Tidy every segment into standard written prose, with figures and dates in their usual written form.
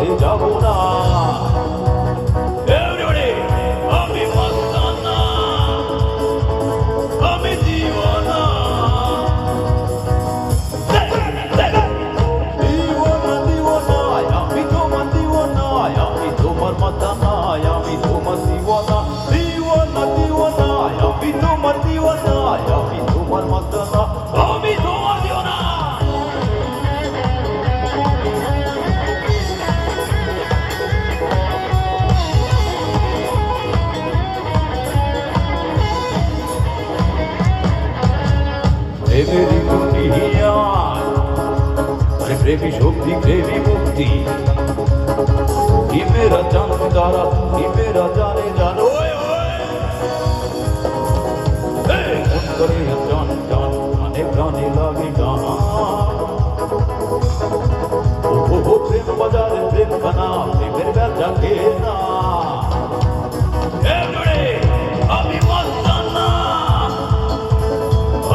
কাছে যাব না। Everybody, আমি মাস্তানা, আমি দিওয়ানা, দিওয়ানা দিওয়ানা, আমি তোমার দিওয়ানা, আমি তোমার মাস্তানা, আমি তোমার দিওয়ানা, দিওয়ানা দিওয়ানা, আমি তোমার দিওয়ানা, আমি তোমার মাস্তানা, আমি তোমার দিওয়ানা। প্রেমেরই দুনিয়ায়, আরে প্রেমী শক্তি, প্রেমী মুক্তি, কি মেরা জান তারা, কি মেরা জানে জানো, মন করে জান জান, প্রাণে প্রাণে লাগে গান। ও প্রেম বাজারে প্রেম বানা, প্রেমের ব্যথা কে না। আমি মাস্তানা,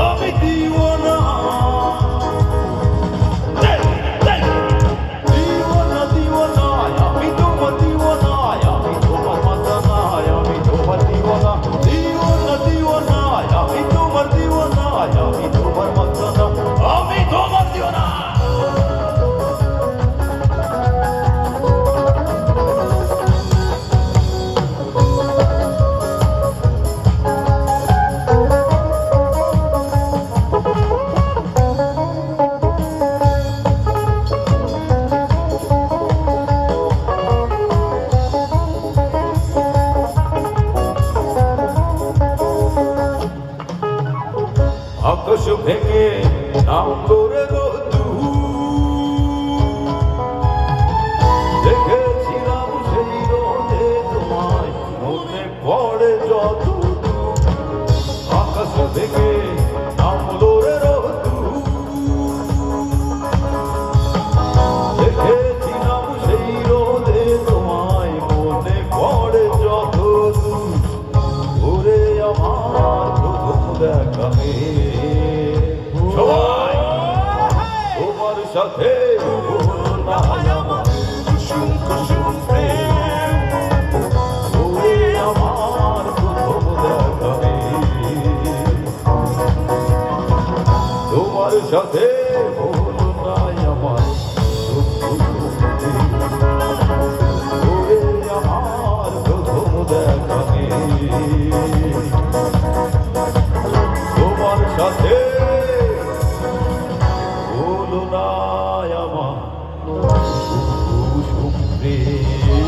আমি দিওয়ানা, দিওয়ানা দিওয়ানা, আমি তোমার দিওয়ানা, আমি তোমার মাস্তানা, আমি তোমার দিওয়ানা, দিওয়ানা দিওয়ানা, আমি তোমার দিওয়ানা, আমি তোমার মাস্তানা, আমি তোমার দিওয়ানা। আকাশ ভেঙে নাম করে দেখেছিলাম সেই রোদে তোমায়, মনে পড়ে যত। আকাশ ভেঙে নাম করে দেখেছিলাম সেই রোদে তোমায়, মনে পড়ে যত। ওরে আমার প্রথম দেখা সবাই তোমার সাথে হলো না আমার কুসুম কুসুম প্রেম। ওরে আমার প্রথম দেখা তোমার সাথে হলো না আমার কুসুম কুসুম প্রেম। ওরে আমার প্রথম দেখা তোমার সাথে হলো না আমার কুসুম প্রেম।